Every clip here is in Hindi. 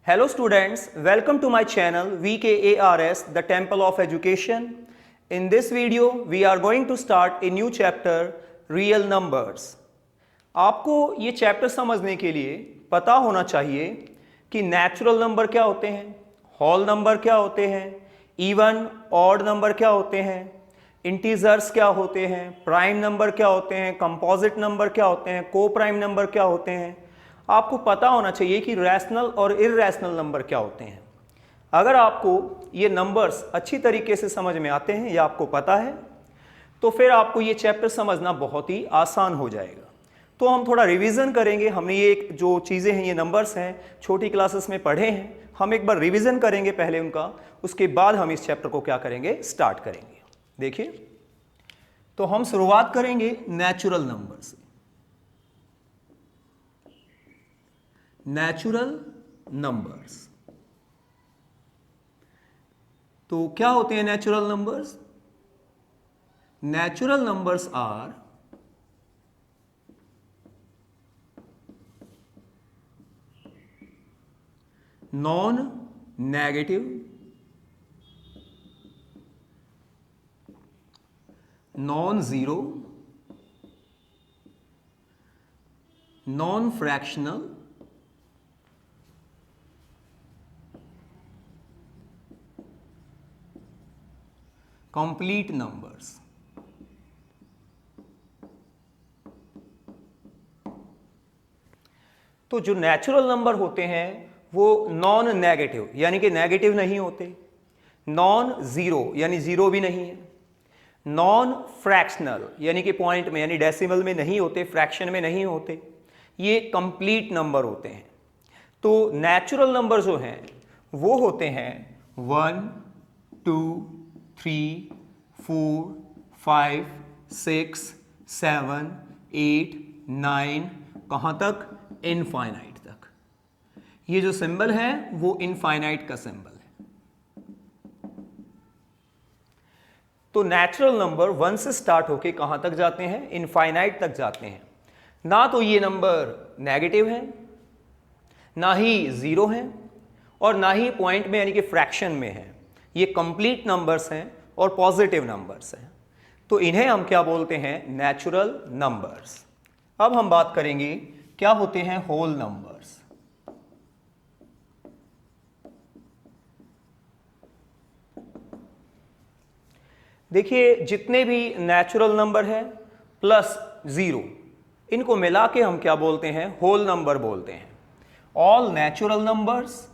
Hello students, welcome to my channel VKARS, the Temple of Education. In this video, we are going to start a new chapter, Real Numbers. आपको ये चैप्टर समझने के लिए पता होना चाहिए कि नेचुरल नंबर क्या होते हैं, होल नंबर क्या होते हैं, इवन ऑड नंबर क्या होते हैं, इंटीजर्स क्या होते हैं, प्राइम नंबर क्या होते हैं, कंपोजिट नंबर क्या होते हैं, को प्राइम नंबर क्या होते हैं। आपको पता होना चाहिए कि रैशनल और इररैशनल नंबर क्या होते हैं। अगर आपको ये नंबर्स अच्छी तरीके से समझ में आते हैं या आपको पता है तो फिर आपको ये चैप्टर समझना बहुत ही आसान हो जाएगा। तो हम थोड़ा रिवीजन करेंगे। हमने ये जो चीज़ें हैं, ये नंबर्स हैं, छोटी क्लासेस में पढ़े हैं। हम एक बार रिवीजन करेंगे पहले उनका, उसके बाद हम इस चैप्टर को क्या करेंगे, स्टार्ट करेंगे। देखिए, तो हम शुरुआत करेंगे नेचुरल नंबर से। नेचुरल नंबर्स, तो क्या होते हैं natural numbers? Natural numbers are non negative, non zero, non fractional, complete numbers. तो जो नेचुरल नंबर होते हैं वो नॉन नेगेटिव यानी कि नेगेटिव नहीं होते, नॉन जीरो यानी जीरो भी नहीं है, नॉन फ्रैक्शनल यानी कि पॉइंट में यानी डेसिमल में नहीं होते, फ्रैक्शन में नहीं होते, ये कंप्लीट नंबर होते हैं। तो नेचुरल नंबर जो हैं वो होते हैं 1 2 3 4 5 6 7 8 9, कहाँ तक? इनफाइनाइट तक। ये जो सिंबल है वो इनफाइनाइट का सिंबल है। तो नेचुरल नंबर 1 से स्टार्ट होके कहां तक जाते हैं? इनफाइनाइट तक जाते हैं। ना तो ये नंबर नेगेटिव है, ना ही जीरो है, और ना ही पॉइंट में यानी कि फ्रैक्शन में है। ये कंप्लीट नंबर्स हैं और पॉजिटिव नंबर्स हैं। तो इन्हें हम क्या बोलते हैं? Natural numbers. अब हम बात करेंगे क्या होते हैं होल नंबर्स। देखिए, जितने भी नेचुरल नंबर है प्लस जीरो, इनको मिला के हम क्या बोलते हैं? होल नंबर बोलते हैं। All natural numbers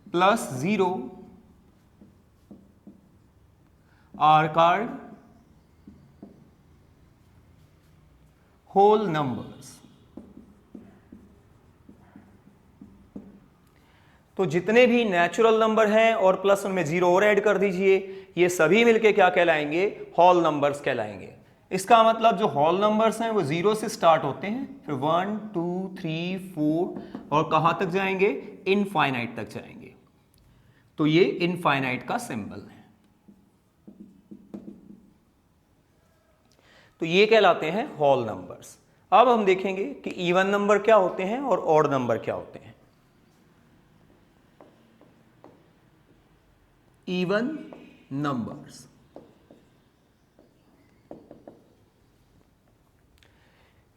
plus zero are called whole numbers. तो जितने भी नेचुरल नंबर हैं और प्लस उनमें जीरो और ऐड कर दीजिए, ये सभी मिलके क्या कहलाएंगे? होल नंबर्स कहलाएंगे। इसका मतलब जो होल नंबर्स हैं वो जीरो से स्टार्ट होते हैं, फिर 1 2 3 4 और कहां तक जाएंगे? इनफाइनाइट तक जाएंगे। तो ये इनफाइनाइट का सिंबल है। तो ये कहलाते हैं होल नंबर्स। अब हम देखेंगे कि इवन नंबर क्या होते हैं और ऑड नंबर क्या होते हैं। इवन नंबर्स,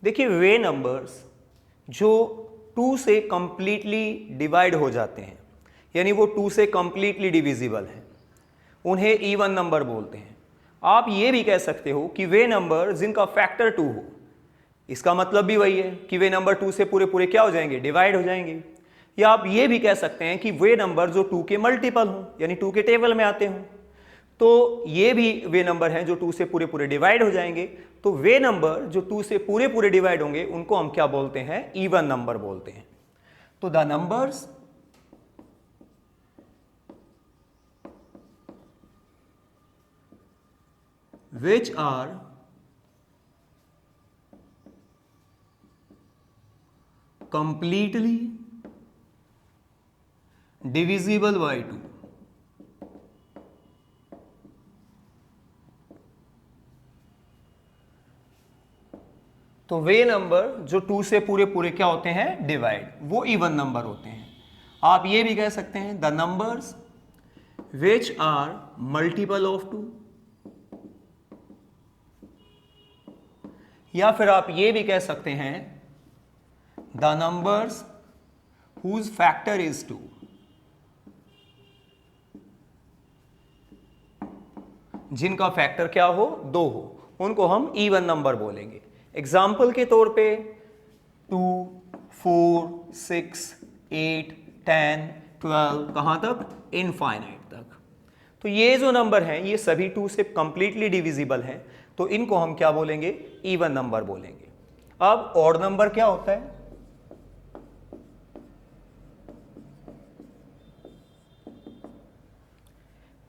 देखिए, वे नंबर्स जो 2 से कंप्लीटली डिवाइड हो जाते हैं, यानी वो 2 से कंप्लीटली डिविजिबल हैं, उन्हें इवन नंबर बोलते हैं। आप ये भी कह सकते हो कि वे नंबर जिनका फैक्टर 2 हो, इसका मतलब भी वही है कि वे नंबर 2 से पूरे पूरे क्या हो जाएंगे? डिवाइड हो जाएंगे। या आप ये भी कह सकते हैं कि वे नंबर जो 2 के मल्टीपल हों, यानी 2 के टेबल में आते हों, तो ये भी वे नंबर हैं जो 2 से पूरे पूरे डिवाइड हो जाएंगे। तो वे नंबर जो 2 से पूरे पूरे डिवाइड होंगे उनको हम क्या बोलते हैं? इवन नंबर बोलते हैं। तो the numbers which are completely divisible by 2, तो वे नंबर जो 2 से पूरे पूरे क्या होते हैं, डिवाइड, वो इवन नंबर होते हैं। आप ये भी कह सकते हैं the numbers which are multiple of 2, या फिर आप ये भी कह सकते हैं the numbers whose factor is 2, जिनका फैक्टर क्या हो, 2 हो, उनको हम इवन नंबर बोलेंगे। एग्जाम्पल के तौर पे 2, 4, 6, 8, 10, 12, कहां तक, इनफाइनाइट तक। तो ये जो नंबर हैं ये सभी 2 से कंप्लीटली डिविजिबल हैं, तो इनको हम क्या बोलेंगे, इवन नंबर बोलेंगे। अब ऑड नंबर क्या होता है,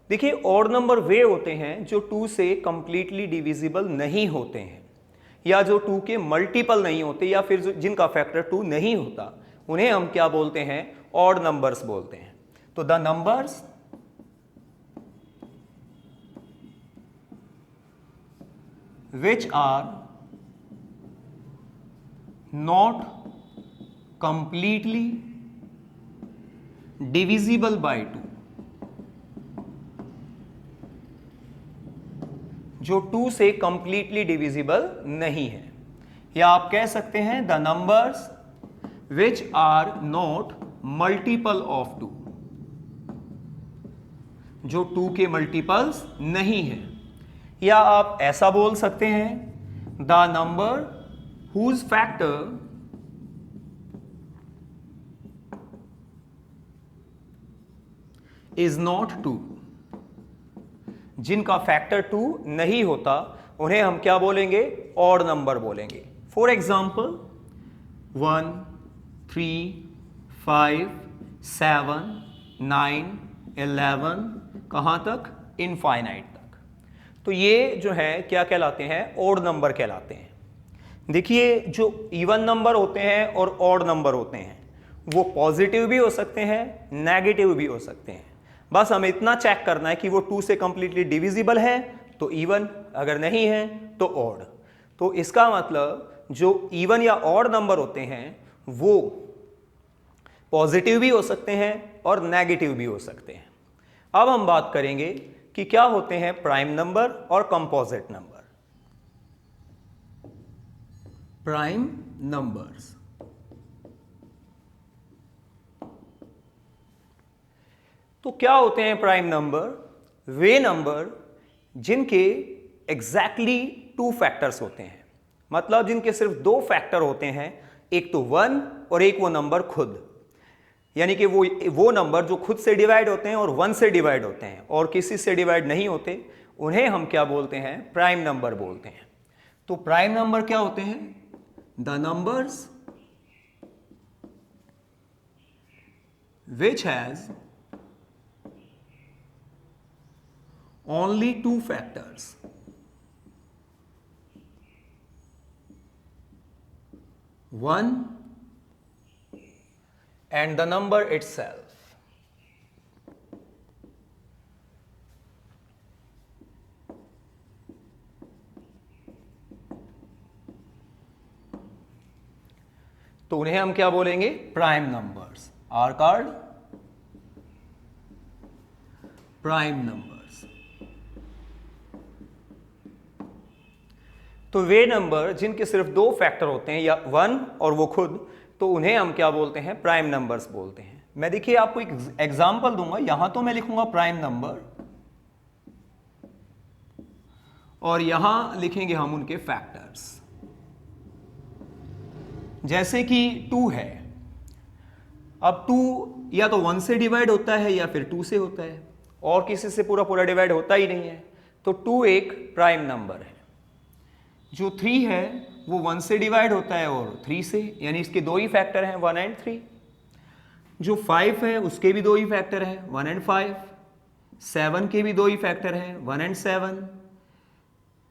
देखिए ऑड नंबर वे होते हैं जो 2 से कंप्लीटली डिविजिबल नहीं होते हैं, या जो 2 के मल्टीपल नहीं होते, या फिर जिनका फैक्टर 2 नहीं होता, उन्हें हम क्या बोलते हैं, ऑड नंबर्स बोलते हैं। तो the numbers which are not completely divisible by 2, जो 2 से कंप्लीटली डिविजिबल नहीं है, या आप कह सकते हैं the numbers which are not multiple of 2, जो 2 के मल्टीपल्स नहीं है, या आप ऐसा बोल सकते हैं the number whose factor is not 2, जिनका फैक्टर 2 नहीं होता, उन्हें हम क्या बोलेंगे, ऑड नंबर बोलेंगे। फॉर एग्जाम्पल 1, 3, 5, 7, 9, 11, कहां तक, इनफाइनाइट तक। तो ये जो है क्या कहलाते हैं, ऑड नंबर कहलाते हैं। देखिए जो इवन नंबर होते हैं और ऑड नंबर होते हैं वो पॉजिटिव भी हो सकते हैं, नेगेटिव भी हो सकते हैं। बस हमें इतना चेक करना है कि वो 2 से कंप्लीटली डिविजिबल है तो इवन, अगर नहीं है तो ऑड। तो इसका मतलब जो इवन या ऑड नंबर होते हैं वो पॉजिटिव भी हो सकते हैं और नेगेटिव भी हो सकते हैं। अब हम बात करेंगे कि क्या होते हैं प्राइम नंबर और कंपोजिट नंबर। प्राइम नंबर्स, तो क्या होते हैं प्राइम नंबर, वे नंबर जिनके एग्जैक्टली 2 फैक्टर्स होते हैं, मतलब जिनके सिर्फ 2 फैक्टर होते हैं, एक तो 1 और एक वो नंबर खुद, यानी कि वो नंबर जो खुद से डिवाइड होते हैं और 1 से डिवाइड होते हैं और किसी से डिवाइड नहीं होते, उन्हें हम क्या बोलते हैं, प्राइम नंबर बोलते हैं। तो प्राइम नंबर क्या होते हैं, the numbers which has only 2 factors, one and the number itself। तो उन्हें हम क्या बोलेंगे, prime numbers, are called prime numbers. तो वे नंबर जिनके सिर्फ 2 फैक्टर होते हैं, या 1 और वो खुद, तो उन्हें हम क्या बोलते हैं, प्राइम नंबर्स बोलते हैं। मैं देखिए आपको एक एग्जांपल दूंगा, यहां तो मैं लिखूंगा प्राइम नंबर और यहां लिखेंगे हम उनके फैक्टर्स। जैसे कि 2 है, अब 2 या तो 1 से डिवाइड होता है या फिर 2 से होता है, और किसी से पूरा पूरा डिवाइड होता ही नहीं है, तो 2 एक प्राइम नंबर है। जो 3 है वो 1 से डिवाइड होता है और 3 से, यानी इसके 2 ही फैक्टर हैं, 1 एंड 3। जो 5 है उसके भी 2 ही फैक्टर हैं, 1 एंड 5। 7 के भी 2 ही फैक्टर हैं, 1 एंड 7।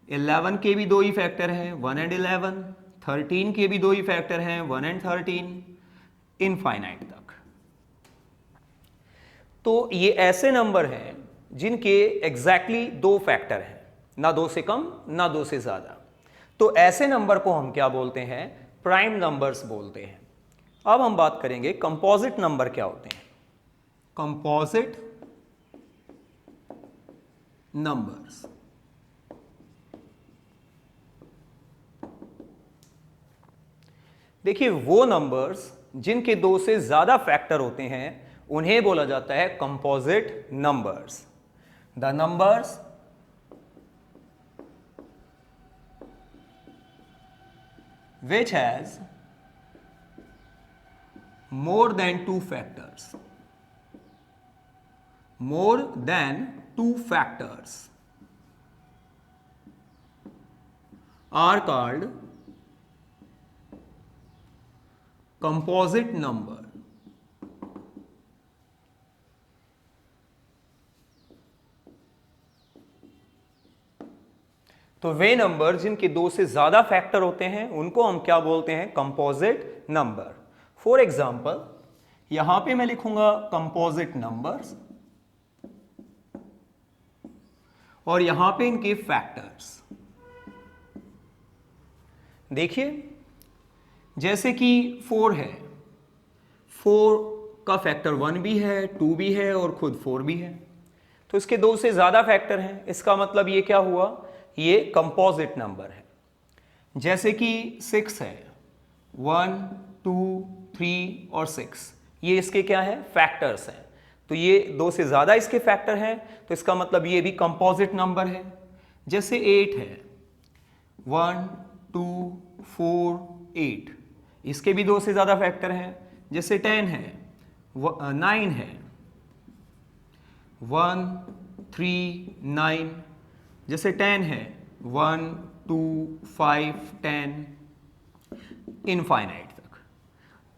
11 के भी 2 ही फैक्टर हैं, 1 एंड 11। 13 के भी 2 ही फैक्टर हैं, 1 एंड 13, इनफाइनाइट तक। तो ये ऐसे नंबर हैं जिनके एग्जैक्टली 2 फैक्टर हैं, ना 2 से कम ना 2 से ज्यादा। तो ऐसे नंबर को हम क्या बोलते हैं? प्राइम नंबर्स बोलते हैं। अब हम बात करेंगे कंपोजिट नंबर क्या होते हैं। कंपोजिट नंबर्स, देखिए वो नंबर्स जिनके दो से ज्यादा फैक्टर होते हैं उन्हें बोला जाता है composite numbers. The numbers which has more than two factors, more than two factors are called composite number। तो वे नंबर जिनके दो से ज्यादा फैक्टर होते हैं उनको हम क्या बोलते हैं? Composite number. फॉर एग्जाम्पल यहां पे मैं लिखूंगा कंपोजिट नंबर्स और यहां पे इनके फैक्टर्स। देखिए जैसे कि 4 है, 4 का फैक्टर 1 भी है, 2 भी है और खुद 4 भी है, तो इसके दो से ज्यादा फैक्टर हैं। इसका मतलब ये क्या हुआ? ये कंपोजिट नंबर है। जैसे कि 6 है, 1 2 3 और 6, ये इसके क्या है? फैक्टर्स हैं। तो ये दो से ज्यादा इसके फैक्टर हैं, तो इसका मतलब ये भी कंपोजिट नंबर है। जैसे 8 है, 1 2 4 8, इसके भी दो से ज्यादा फैक्टर हैं। जैसे 10 है, 9 है, 1 3 9। जैसे 10 है, 1 2 5 10 इनफाइनाइट तक।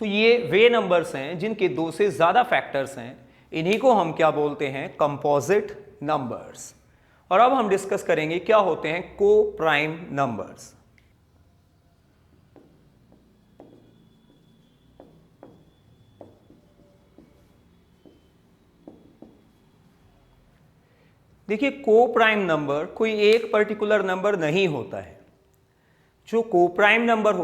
तो ये वे नंबर्स हैं जिनके दो से ज्यादा फैक्टर्स हैं, इन्हीं को हम क्या बोलते हैं? Composite numbers. और अब हम डिस्कस करेंगे क्या होते हैं को प्राइम नंबर्स। देखिए को प्राइम नंबर कोई एक पर्टिकुलर नंबर नहीं होता है। जो को प्राइम नंबर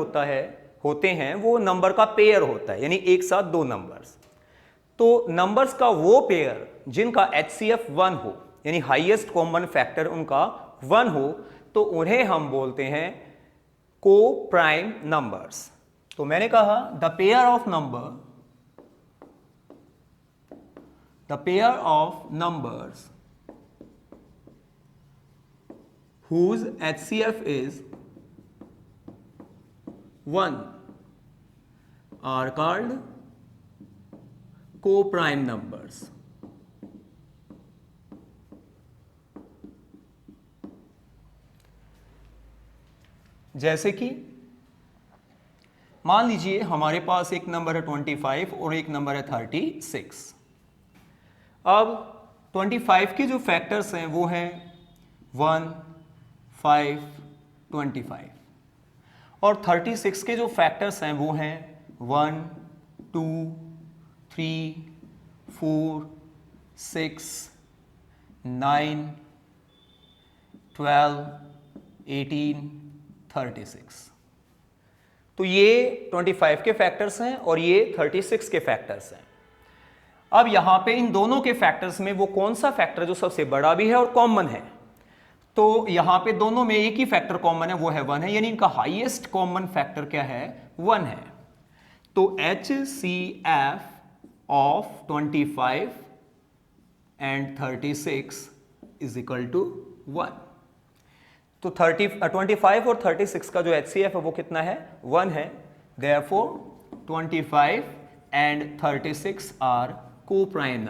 होते हैं वो नंबर का पेयर होता है, यानी एक साथ दो नंबर्स। तो नंबर्स का वो पेयर जिनका HCF 1 हो, यानी हाईएस्ट कॉमन फैक्टर उनका 1 हो, तो उन्हें हम बोलते हैं को प्राइम नंबर्स। तो मैंने कहा the pair of numbers whose HCF is 1 are called co-prime numbers। जैसे कि मान लीजिए हमारे पास एक नंबर है 25 और एक नंबर है 36। अब 25 के जो फैक्टर्स हैं वो हैं 1 5 25 और 36 के जो फैक्टर्स हैं वो हैं 1 2 3 4 6 9 12 18 36। तो ये 25 के फैक्टर्स हैं और ये 36 के फैक्टर्स हैं। अब यहां पे इन दोनों के फैक्टर्स में वो कौन सा फैक्टर जो सबसे बड़ा भी है और कॉमन है? तो यहां पे दोनों में एक ही फैक्टर कॉमन है, वो है 1 है, यानी इनका हाईएस्ट कॉमन फैक्टर क्या है? 1 है। तो HCF of 25 and 36 is equal to 1। तो 25 और 36 का जो HCF है वो कितना है? 1 है। Therefore 25 एंड 36 आर को प्राइम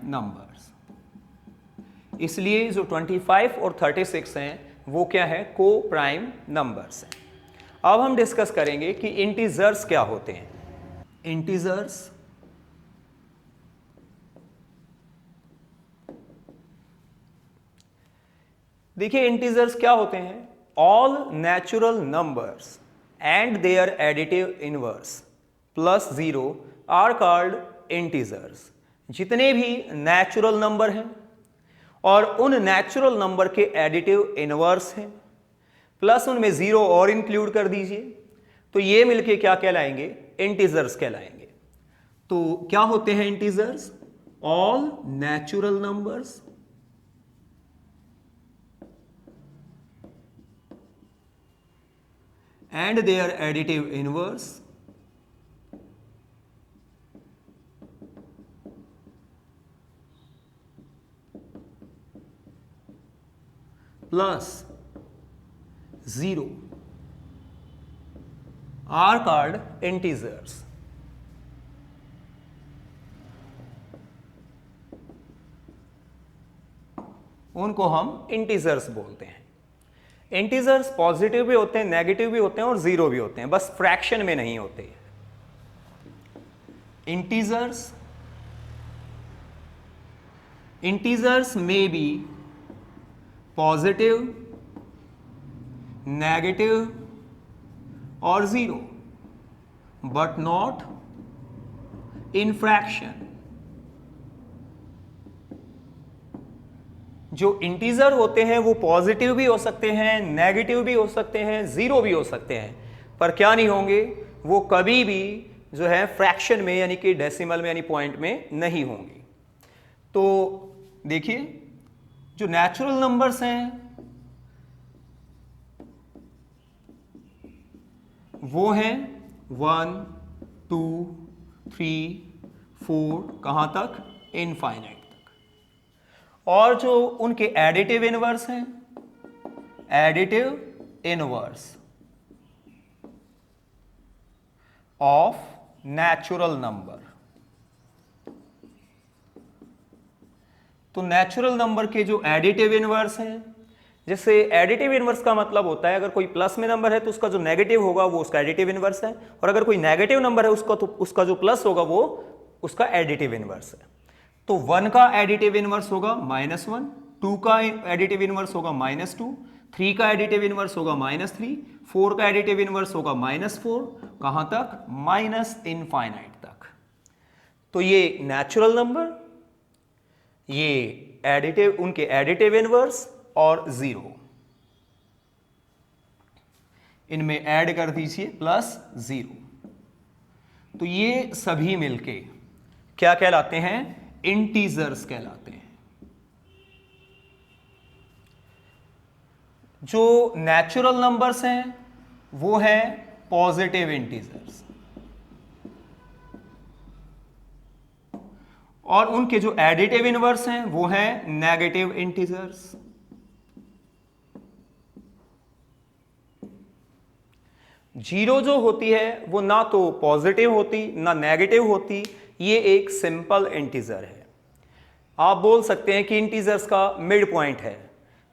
नंबर्स। इसलिए जो 25 और 36 हैं वो क्या है? को प्राइम नंबर्स हैं। अब हम डिस्कस करेंगे कि इंटीजर्स क्या होते हैं। इंटीजर्स देखिए इंटीजर्स क्या होते हैं? All natural numbers and their additive inverse plus 0 are called integers. जितने भी नेचुरल नंबर हैं और उन नेचुरल नंबर के एडिटिव इनवर्स हैं, प्लस उनमें जीरो और इंक्लूड कर दीजिए, तो ये मिलके क्या कहलाएंगे? इंटीजर्स कहलाएंगे। तो क्या होते हैं integers? All natural numbers and their additive inverse plus 0 are called integers. उनको हम इंटीजर्स बोलते हैं। इंटीजर्स पॉजिटिव भी होते हैं, नेगेटिव भी होते हैं और जीरो भी होते हैं, बस फ्रैक्शन में नहीं होते। इंटीजर्स में बी पॉजिटिव, नेगेटिव और zero, but not in fraction. जो इंटीजर होते हैं वो पॉजिटिव भी हो सकते हैं, नेगेटिव भी हो सकते हैं, जीरो भी हो सकते हैं, पर क्या नहीं होंगे? वो कभी भी जो है फ्रैक्शन में यानी कि डेसिमल में यानी पॉइंट में नहीं होंगे। तो देखिए जो नेचुरल नंबर्स हैं वो हैं 1, 2, 3, 4, कहां तक? इनफाइनाइट तक। और जो उनके एडिटिव इनवर्स हैं, additive inverse of natural number. तो नेचुरल नंबर के जो एडिटिव इनवर्स हैं, जैसे एडिटिव इनवर्स का मतलब होता है अगर कोई प्लस में नंबर है तो उसका जो नेगेटिव होगा वो उसका एडिटिव इनवर्स है, और अगर कोई नेगेटिव नंबर है उसका तो उसका जो प्लस होगा वो उसका एडिटिव इनवर्स है। तो 1 का एडिटिव इनवर्स होगा -1, 2 का एडिटिव इनवर्स होगा -2, 3 का एडिटिव इनवर्स होगा -3, 4 का एडिटिव इनवर्स होगा -4, कहां तक? माइनस इनफाइनाइट तक। तो ये नेचुरल नंबर, ये एडिटिव, उनके एडिटिव इनवर्स और जीरो, इनमें ऐड कर दीजिए +0। तो ये सभी मिलके क्या कहलाते हैं? इंटीजर्स कहलाते हैं। जो नेचुरल नंबर्स हैं वो हैं पॉजिटिव इंटीजर्स, और उनके जो एडिटिव इनवर्स हैं वो हैं नेगेटिव इंटीजर्स। जीरो जो होती है वो ना तो पॉजिटिव होती ना नेगेटिव होती, ये एक सिंपल इंटीजर है। आप बोल सकते हैं कि इंटीजर्स का मिड पॉइंट है,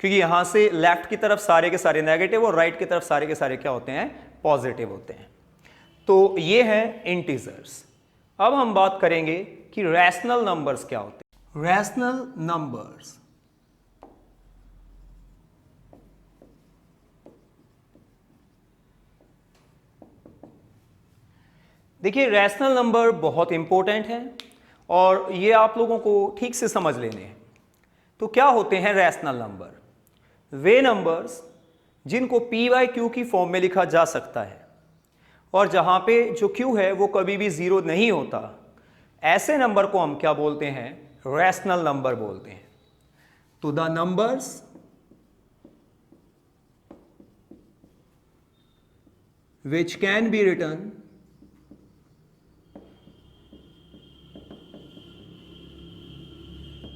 क्योंकि यहां से लेफ्ट की तरफ सारे के सारे नेगेटिव और राइट की तरफ सारे के सारे क्या होते हैं? पॉजिटिव होते हैं। तो ये है इंटीजर्स। अब हम बात करेंगे कि रैशनल नंबर्स क्या होते हैं। रैशनल नंबर्स देखिए, रैशनल नंबर बहुत इंपॉर्टेंट है और ये आप लोगों को ठीक से समझ लेने हैं। तो क्या होते हैं रैशनल नंबर? वे नंबर्स जिनको p/q की फॉर्म में लिखा जा सकता है और जहां पे जो q है वो कभी भी जीरो नहीं होता, ऐसे नंबर को हम क्या बोलते हैं? रैशनल नंबर बोलते हैं। तो the numbers which can be written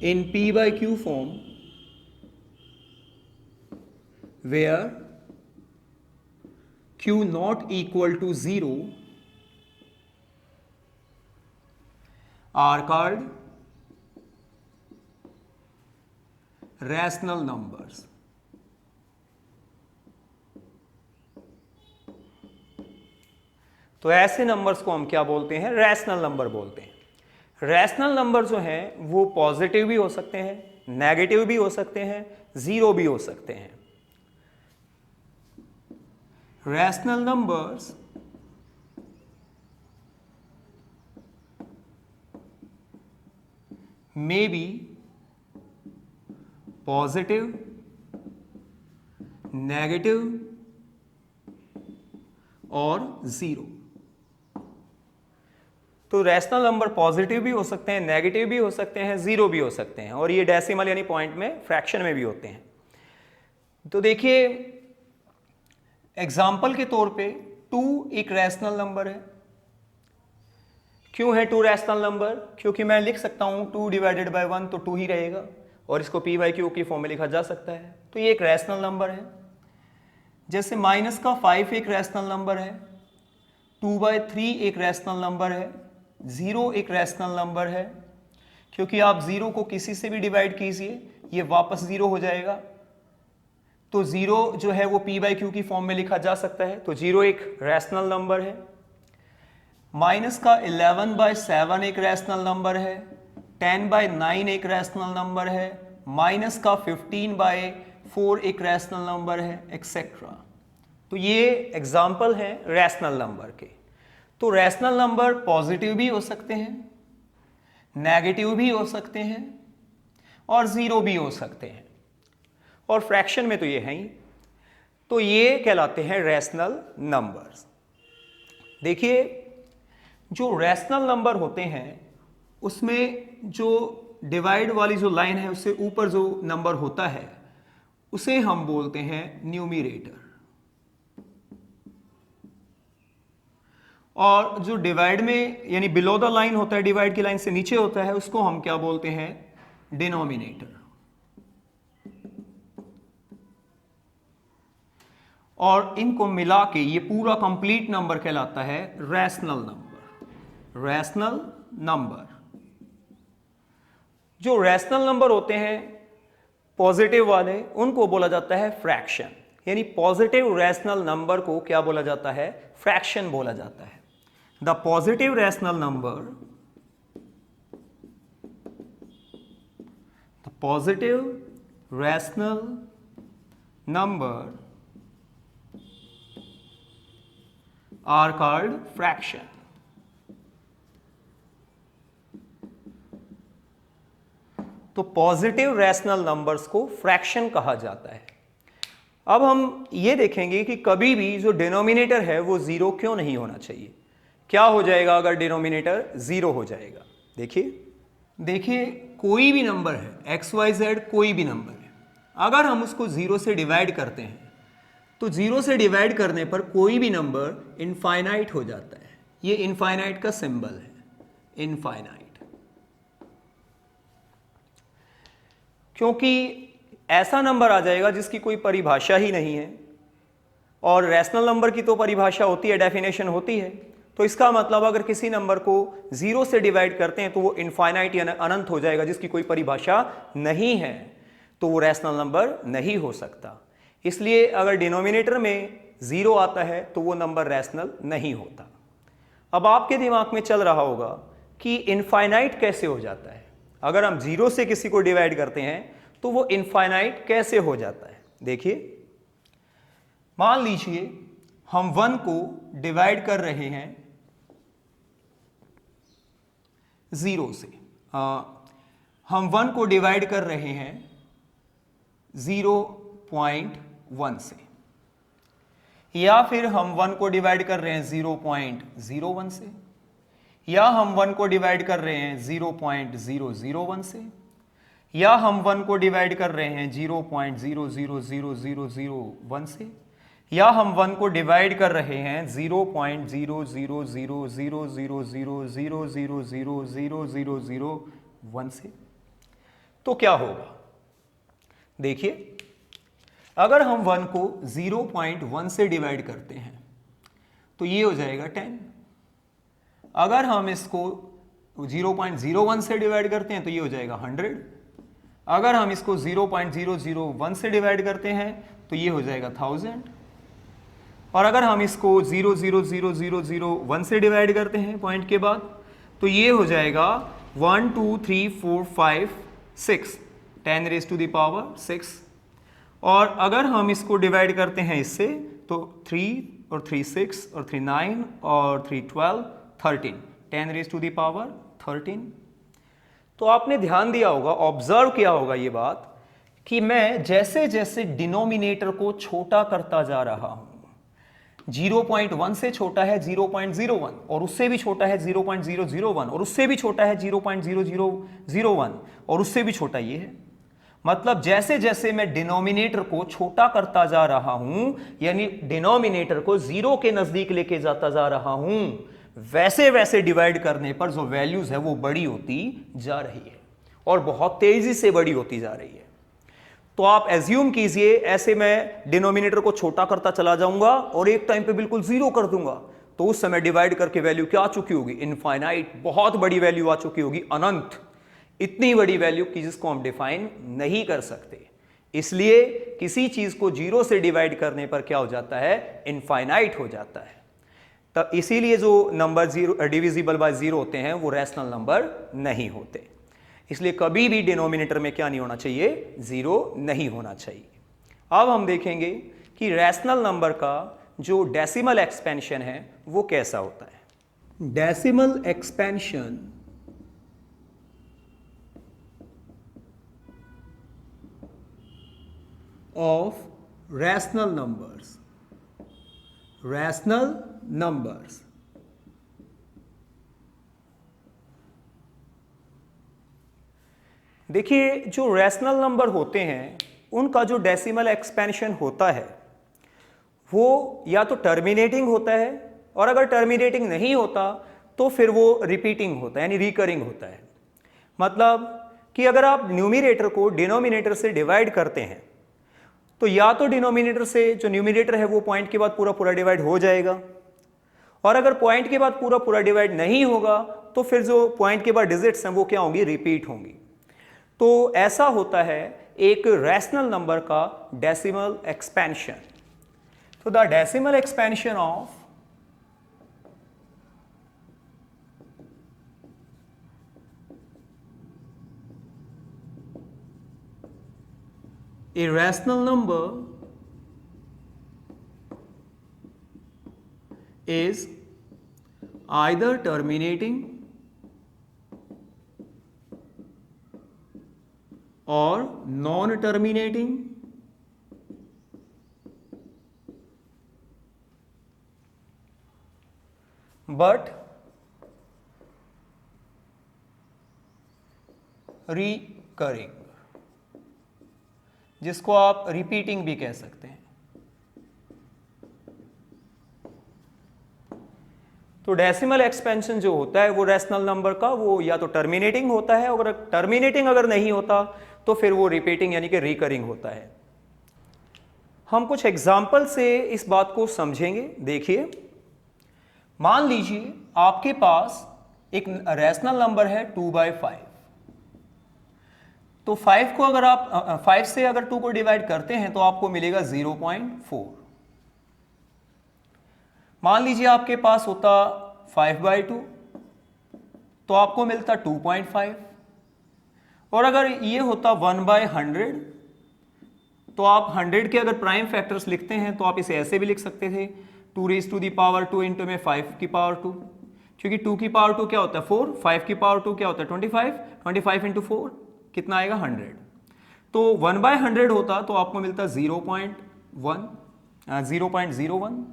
in p/q form where q not equal to 0 are called rational numbers. तो ऐसे नंबर्स को हम क्या बोलते हैं? रैशनल नंबर बोलते हैं। रैशनल नंबर जो हैं वो पॉजिटिव भी हो सकते हैं, नेगेटिव भी हो सकते हैं, जीरो भी हो सकते हैं। Rational numbers may be positive, negative और जीरो। तो रैशनल नंबर पॉजिटिव भी हो सकते हैं, नेगेटिव भी हो सकते हैं, जीरो भी हो सकते हैं, और ये डेसिमल यानी पॉइंट में, फ्रैक्शन में भी होते हैं। तो देखिए एग्जाम्पल के तौर पे 2 एक रैशनल नंबर है। क्यों है 2 रैशनल नंबर? क्योंकि मैं लिख सकता हूं 2 डिवाइडेड बाय 1 तो 2 ही रहेगा, और इसको p बाई क्यू की फॉर्म में लिखा जा सकता है। तो ये एक रैशनल नंबर है। जैसे -5 एक रैशनल नंबर है, 2/3 एक रैशनल नंबर है, 0 एक रैशनल नंबर है। क्योंकि आप 0 को किसी से भी डिवाइड कीजिए ये वापस 0 हो जाएगा, तो 0 जो है वो p बाई क्यू की फॉर्म में लिखा जा सकता है। तो 0 एक रैशनल नंबर है। -11/7 एक रैशनल नंबर है, 10/9 एक रैशनल नंबर है, -15/4 एक रैशनल नंबर है, एक्सेट्रा। तो ये एग्जाम्पल है रैशनल नंबर के। तो रैशनल नंबर पॉजिटिव भी हो सकते हैं, नेगेटिव भी हो सकते हैं और जीरो भी हो सकते हैं, और फ्रैक्शन में तो ये है ही। तो ये कहलाते हैं रैशनल नंबर्स। देखिए जो रैशनल नंबर होते हैं उसमें जो डिवाइड वाली जो लाइन है उससे ऊपर जो नंबर होता है उसे हम बोलते हैं न्यूमरेटर, और जो डिवाइड में यानी बिलो द लाइन होता है, डिवाइड की लाइन से नीचे होता है, उसको हम क्या बोलते हैं? डिनोमिनेटर। और इनको मिला के ये पूरा कंप्लीट नंबर कहलाता है रैशनल नंबर। रैशनल नंबर, जो रैशनल नंबर होते हैं पॉजिटिव वाले, उनको बोला जाता है फ्रैक्शन। यानी पॉजिटिव रैशनल नंबर को क्या बोला जाता है? फ्रैक्शन बोला जाता है। The positive rational number, the positive rational number are called fraction. तो पॉजिटिव रैशनल नंबर्स को फ्रैक्शन कहा जाता है। अब हम ये देखेंगे कि कभी भी जो डिनोमिनेटर है वो जीरो क्यों नहीं होना चाहिए। क्या हो जाएगा अगर डिनोमिनेटर जीरो हो जाएगा? देखिए कोई भी नंबर है XYZ, कोई भी नंबर है, अगर हम उसको जीरो से डिवाइड करते हैं तो जीरो से डिवाइड करने पर कोई भी नंबर इनफाइनाइट हो जाता है। ये इनफाइनाइट का सिंबल है, इनफाइनाइट। क्योंकि ऐसा नंबर आ जाएगा जिसकी कोई परिभाषा ही नहीं है, और रैशनल नंबर की तो परिभाषा होती है, डेफिनेशन होती है। तो इसका मतलब अगर किसी नंबर को जीरो से डिवाइड करते हैं तो वो इनफाइनाइट या अनंत हो जाएगा, जिसकी कोई परिभाषा नहीं है, तो वो रैशनल नंबर नहीं हो सकता। इसलिए अगर डिनोमिनेटर में जीरो आता है तो वो नंबर रैशनल नहीं होता। अब आपके दिमाग में चल रहा होगा कि इनफाइनाइट कैसे हो जाता है? अगर हम जीरो से किसी को डिवाइड करते हैं तो वो इनफाइनाइट कैसे हो जाता है? देखिए मान लीजिए हम 1 को डिवाइड कर रहे हैं जीरो से, हम 1 को डिवाइड कर रहे हैं 0.1 से, या फिर हम 1 को डिवाइड कर रहे हैं 0.01 से, या हम 1 को डिवाइड कर रहे हैं 0.001 से, या हम 1 को डिवाइड कर रहे हैं 0.000001 से, या हम 1 को डिवाइड कर रहे हैं 0.00000000000001 से। तो क्या होगा? देखिए अगर हम 1 को 0.1 से डिवाइड करते हैं तो ये हो जाएगा 10। अगर हम इसको 0.01 से डिवाइड करते हैं तो ये हो जाएगा 100। अगर हम इसको 0.001 से डिवाइड करते हैं तो ये हो जाएगा 1000। और अगर हम इसको 0.00001 से डिवाइड करते हैं पॉइंट के बाद तो ये हो जाएगा 1 2 3 4 5 6 10 रेज़ टू द पावर 6। और अगर हम इसको डिवाइड करते हैं इससे तो 3 और 3 6 और 3 9 और 3 12 13 10 रेज़ टू द पावर 13। तो आपने ध्यान दिया होगा, ऑब्जर्व किया होगा ये बात कि मैं जैसे जैसे डिनोमिनेटर को छोटा करता जा रहा हूं, 0.1 से छोटा है 0.01 और उससे भी छोटा है 0.001 और उससे भी छोटा है 0.0001 और उससे भी छोटा ये है। मतलब जैसे जैसे मैं डिनोमिनेटर को छोटा करता जा रहा हूं, यानी डिनोमिनेटर को जीरो के नजदीक लेके जाता जा रहा हूं, वैसे वैसे डिवाइड करने पर जो वैल्यूज है वो बड़ी होती जा रही है और बहुत तेजी से बड़ी होती जा रही है। तो आप एज्यूम कीजिए ऐसे मैं डिनोमिनेटर को छोटा करता चला जाऊंगा और एक टाइम पे बिल्कुल जीरो कर दूंगा, तो उस समय डिवाइड करके वैल्यू क्या आ चुकी होगी? इनफाइनाइट, बहुत बड़ी वैल्यू आ चुकी होगी, अनंत, इतनी बड़ी वैल्यू कि जिसको हम डिफाइन नहीं कर सकते। इसलिए किसी चीज को जीरो से डिवाइड करने पर क्या हो जाता है? इनफाइनाइट हो जाता है। तो इसीलिए जो number zero divisible by zero होते हैं वो रैशनल नंबर नहीं होते। इसलिए कभी भी डिनोमिनेटर में क्या नहीं होना चाहिए? जीरो नहीं होना चाहिए। अब हम देखेंगे कि रैशनल नंबर का जो डेसिमल एक्सपेंशन है वो कैसा होता है। Decimal expansion of rational numbers, rational numbers. देखिए, जो रैशनल नंबर होते हैं उनका जो डेसिमल एक्सपेंशन होता है वो या तो टर्मिनेटिंग होता है, और अगर टर्मिनेटिंग नहीं होता तो फिर वो रिपीटिंग होता है, यानी रिकरिंग होता है। मतलब कि अगर आप न्यूमरेटर को डिनोमिनेटर से डिवाइड करते हैं तो या तो डिनोमिनेटर से जो न्यूमरेटर है वो पॉइंट के बाद पूरा पूरा डिवाइड हो जाएगा, और अगर पॉइंट के बाद पूरा पूरा डिवाइड नहीं होगा तो फिर जो पॉइंट के बाद डिजिट्स हैं वो क्या होंगी? रिपीट होंगी। तो ऐसा होता है एक रैशनल नंबर का डेसिमल एक्सपेंशन। तो the decimal expansion of a rational number is either terminating or non-terminating but recurring, जिसको आप रिपीटिंग भी कह सकते हैं। तो डेसिमल एक्सपेंशन जो होता है वो रैशनल नंबर का वो या तो टर्मिनेटिंग होता है, और टर्मिनेटिंग अगर नहीं होता तो फिर वो रिपीटिंग यानी कि रिकरिंग होता है। हम कुछ एग्जाम्पल से इस बात को समझेंगे। देखिए, मान लीजिए आपके पास एक रैशनल नंबर है 2/5। तो 5 को अगर आप 5 से अगर 2 को डिवाइड करते हैं तो आपको मिलेगा 0.4। मान लीजिए आपके पास होता 5/2 तो आपको मिलता 2.5, और अगर ये होता 1/100 तो आप 100 के अगर प्राइम फैक्टर्स लिखते हैं तो आप इसे ऐसे भी लिख सकते थे 2⁻² इंटू में 5⁻², क्योंकि 2 की पावर 2 क्या होता है 4, 5 की पावर 2 क्या होता है 25 इंटू 4 कितना आएगा 100। तो 1/100 होता तो आपको मिलता 0.01।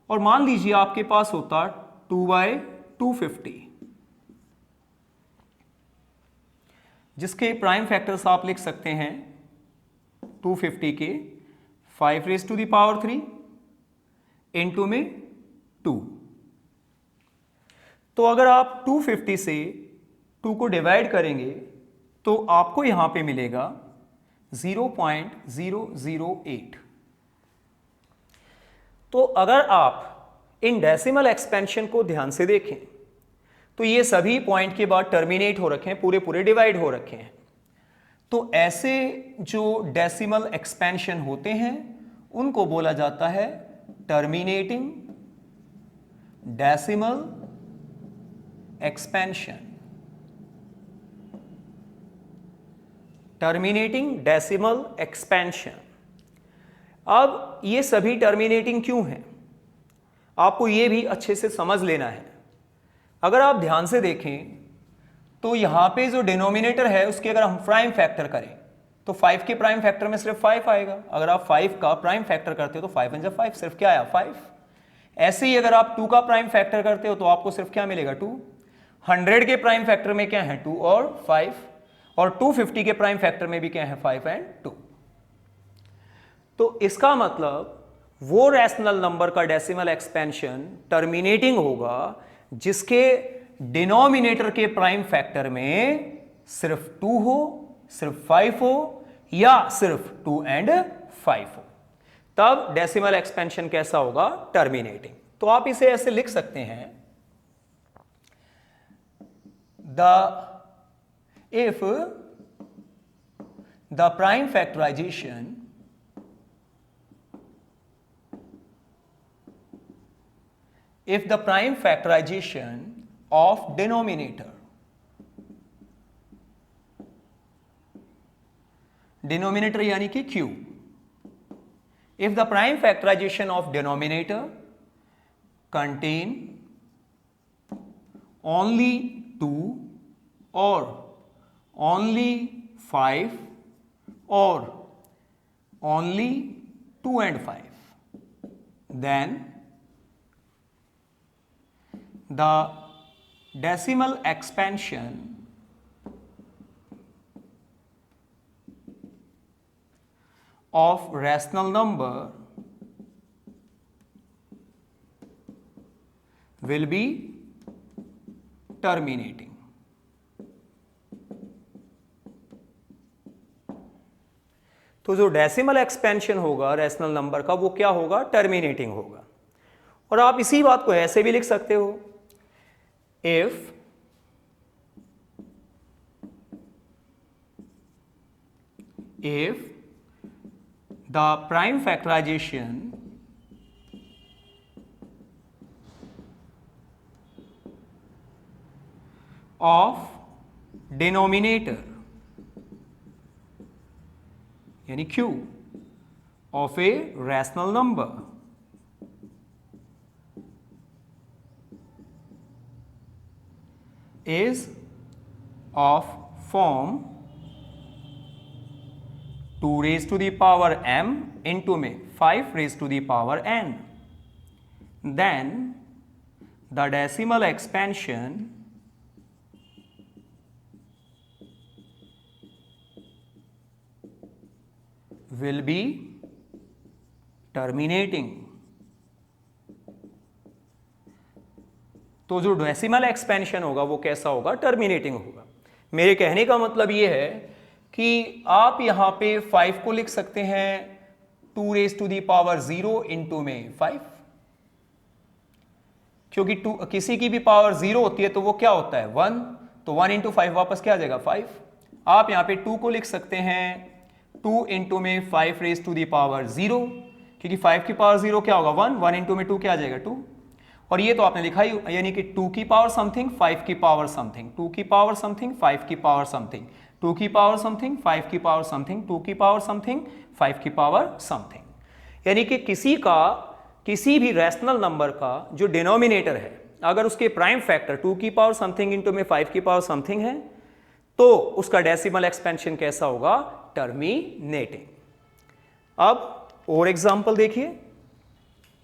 और मान लीजिए आपके पास होता 2/250, जिसके प्राइम फैक्टर्स आप लिख सकते हैं 250 के 5⁻³ इंटू में 2। तो अगर आप 250 से 2 को डिवाइड करेंगे तो आपको यहां पे मिलेगा 0.008। तो अगर आप इन डेसिमल एक्सपेंशन को ध्यान से देखें तो ये सभी पॉइंट के बाद टर्मिनेट हो रखे हैं, पूरे पूरे डिवाइड हो रखे हैं। तो ऐसे जो डेसिमल एक्सपेंशन होते हैं उनको बोला जाता है terminating decimal expansion. Terminating decimal expansion. अब ये सभी टर्मिनेटिंग क्यों हैं आपको ये भी अच्छे से समझ लेना है। अगर आप ध्यान से देखें तो यहां पे जो डिनोमिनेटर है उसके अगर हम प्राइम फैक्टर करें तो 5 के प्राइम फैक्टर में सिर्फ 5 आएगा। अगर आप 5 का प्राइम फैक्टर करते हो तो 5 × 5 सिर्फ क्या आया 5। ऐसे ही अगर आप 2 का प्राइम फैक्टर करते हो तो आपको सिर्फ क्या मिलेगा 2। 100 के प्राइम फैक्टर में क्या है 2 और 5, और 250 के प्राइम फैक्टर में भी क्या है 5 और 2। तो इसका मतलब वो रैशनल नंबर का डेसिमल एक्सपेंशन टर्मिनेटिंग होगा जिसके डिनोमिनेटर के प्राइम फैक्टर में सिर्फ 2 हो, सिर्फ 5 हो, या सिर्फ 2 और 5 हो, तब डेसिमल एक्सपेंशन कैसा होगा टर्मिनेटिंग। तो आप इसे ऐसे लिख सकते हैं if the prime factorization of denominator यानी कि q, if the prime factorization of denominator contain only 2 or only 5 or only 2 and 5, then the decimal expansion of rational number will be terminating। तो जो डेसिमल एक्सपेंशन होगा रैशनल नंबर का वो क्या होगा टर्मिनेटिंग होगा। और आप इसी बात को ऐसे भी लिख सकते हो if the prime factorization of denominator यानी q of a rational number is of form 2 raised to the power m into में 5 raised to the power n, then the decimal expansion will be terminating। तो जो डेसिमल एक्सपेंशन होगा वो कैसा होगा टर्मिनेटिंग होगा। मेरे कहने का मतलब ये है कि आप यहां पे 5 को लिख सकते हैं 2 raised to the power 0 into में 5, क्योंकि किसी की भी पावर 0 होती है तो वो क्या होता है 1, तो 1 into 5 वापस क्या आ जाएगा 5। आप यहां पे 2 को लिख सकते हैं 2 into में 5 raised to the power 0, क्योंकि 5 की पावर 0 क्या होगा 1, 1 into में 2 क्या आ जाएगा 2। और ये तो आपने लिखा ही, यानी कि 2 की पावर समथिंग 5 की पावर समथिंग, 2 की पावर समथिंग 5 की पावर समथिंग, 2 की पावर समथिंग 5 की पावर समथिंग, 2 की पावर समथिंग 5 की पावर समथिंग। यानी कि किसी भी रैशनल नंबर का जो डिनोमिनेटर है अगर उसके प्राइम फैक्टर 2 की पावर समथिंग इंटू में 5 की पावर समथिंग है तो उसका डेसिमल एक्सपेंशन कैसा होगा टर्मिनेटिंग। अब और एग्जांपल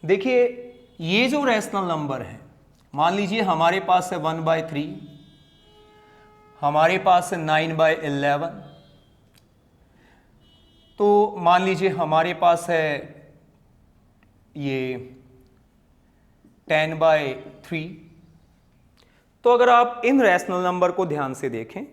देखिए ये जो रैशनल नंबर है, मान लीजिए हमारे पास है 1/3, हमारे पास है 9/11, तो मान लीजिए हमारे पास है ये 10/3। तो अगर आप इन रैशनल नंबर को ध्यान से देखें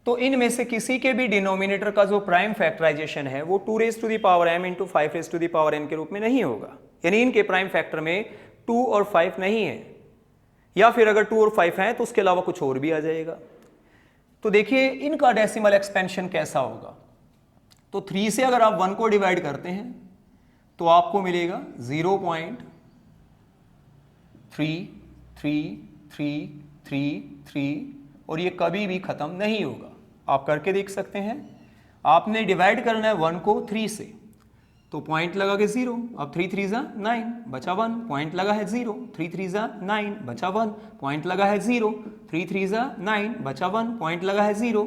तो इनमें से किसी के भी डिनोमिनेटर का जो प्राइम फैक्टराइजेशन है वो 2 raised to the power m into 5 raised to the power n के रूप में नहीं होगा, यानी इनके प्राइम फैक्टर में 2 और 5 नहीं है, या फिर अगर 2 और 5 हैं तो उसके अलावा कुछ और भी आ जाएगा। तो देखिए इनका डेसिमल एक्सपेंशन कैसा होगा। तो 3 से अगर आप 1 को डिवाइड करते हैं तो आपको मिलेगा 0.333333 और ये कभी भी खत्म नहीं होगा। आप करके देख सकते हैं। आपने डिवाइड करना है 1 को 3 से, तो पॉइंट लगा के 0, अब 3 3 9 बचा 1, पॉइंट लगा है 0, 3 3 9 बचा 1, पॉइंट लगा है 0, 3 3 9 बचा 1, पॉइंट लगा है 0,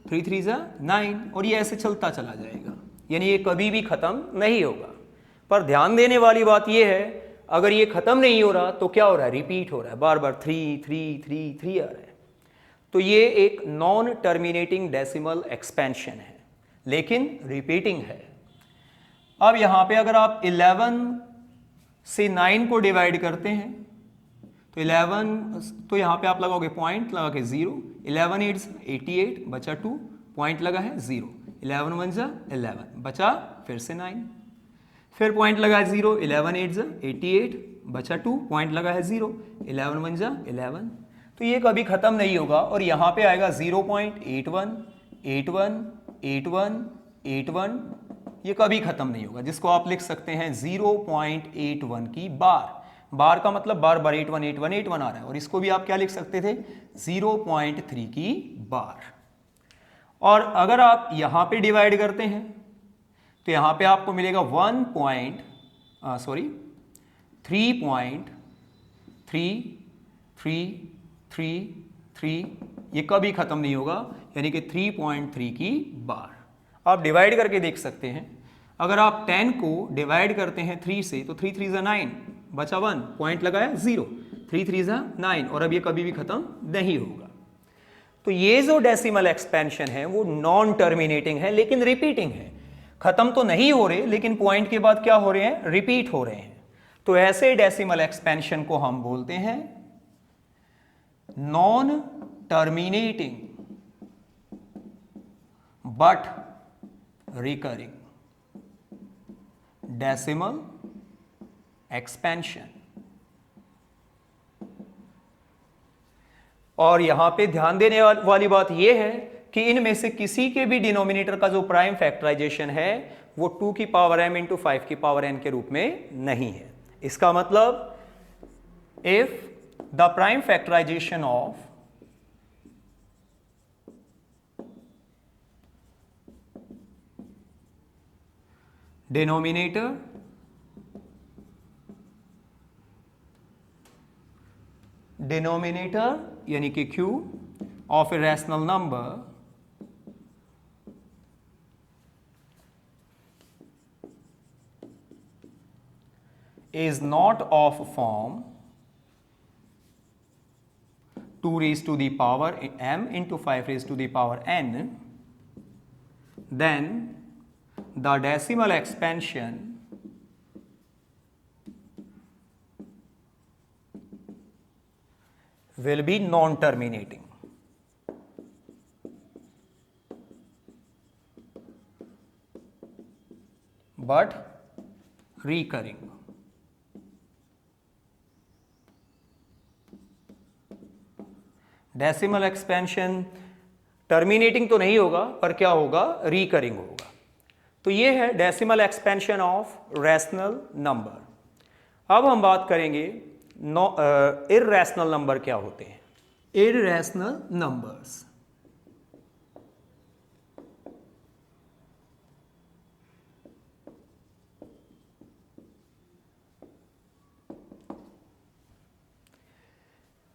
3 3 9, और ये ऐसे चलता चला जाएगा, यानी ये कभी भी खत्म नहीं होगा। पर ध्यान देने वाली बात ये है, अगर ये खत्म नहीं हो रहा तो क्या हो रहा है, रिपीट हो रहा है, बार बार 3 3 3 3 आ रहा है। तो ये एक नॉन टर्मिनेटिंग डेसिमल एक्सपेंशन है, लेकिन रिपीटिंग है। अब यहां पे अगर आप 11 से 9 को डिवाइड करते हैं तो 11, तो यहां पे आप लगाओगे पॉइंट लगा के 0, 11 8 88 बचा 2, पॉइंट लगा है 0, 11 1 11 बचा फिर से 9, फिर पॉइंट लगा है 0, 11 8 88 बचा 2, पॉइंट लगा है 0, 11 1 11। तो ये कभी खत्म नहीं होगा, और यहां पे आएगा 0.81 81 81 81, ये कभी खत्म नहीं होगा, जिसको आप लिख सकते हैं 0.81 की बार। बार का मतलब बार बार 81 81 81 आ रहा है, और इसको भी आप क्या लिख सकते थे, 0.3 की बार। और अगर आप यहां पे डिवाइड करते हैं तो यहां पे आपको मिलेगा 3.3333, ये कभी खत्म नहीं होगा, यानी कि 3.3 की बार। आप डिवाइड करके देख सकते हैं, अगर आप 10 को डिवाइड करते हैं 3 से तो 3 3 9 बचा 1, पॉइंट लगाया 0, 3 3 9, और अब ये कभी भी खत्म नहीं होगा। तो ये जो डेसिमल एक्सपेंशन है वो नॉन टर्मिनेटिंग है, लेकिन रिपीटिंग है। खत्म तो नहीं हो रहे, लेकिन पॉइंट के बाद क्या हो रहे हैं, रिपीट हो रहे हैं। तो ऐसे डेसिमल एक्सपेंशन को हम बोलते हैं non terminating but recurring decimal expansion. और यहां पे ध्यान देने वाली बात यह है कि इनमें से किसी के भी डिनोमिनेटर का जो प्राइम फैक्टराइजेशन है वो 2 की पावर m इंटू 5 की पावर n के रूप में नहीं है। इसका मतलब if the prime factorisation of denominator यानी कि q of a rational number is not of form 2 raised to the power m into 5 raised to the power n, then the decimal expansion will be non-terminating. But recurring. Decimal expansion terminating तो नहीं होगा, पर क्या होगा, रिकरिंग होगा। तो ये है decimal expansion of rational number. अब हम बात करेंगे इररैशनल नंबर क्या होते हैं। इररैशनल नंबर्स,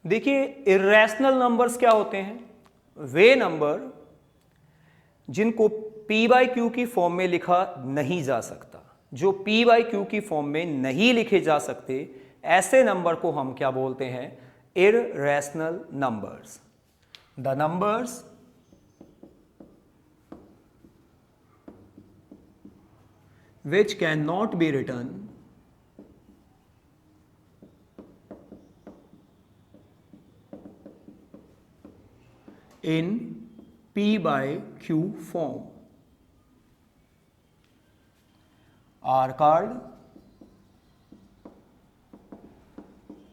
देखिए इररैशनल नंबर्स क्या होते हैं, वे नंबर जिनको p बाई क्यू की फॉर्म में लिखा नहीं जा सकता, जो p बाई क्यू की फॉर्म में नहीं लिखे जा सकते, ऐसे नंबर को हम क्या बोलते हैं, irrational numbers. The numbers which cannot be written in p by q form are called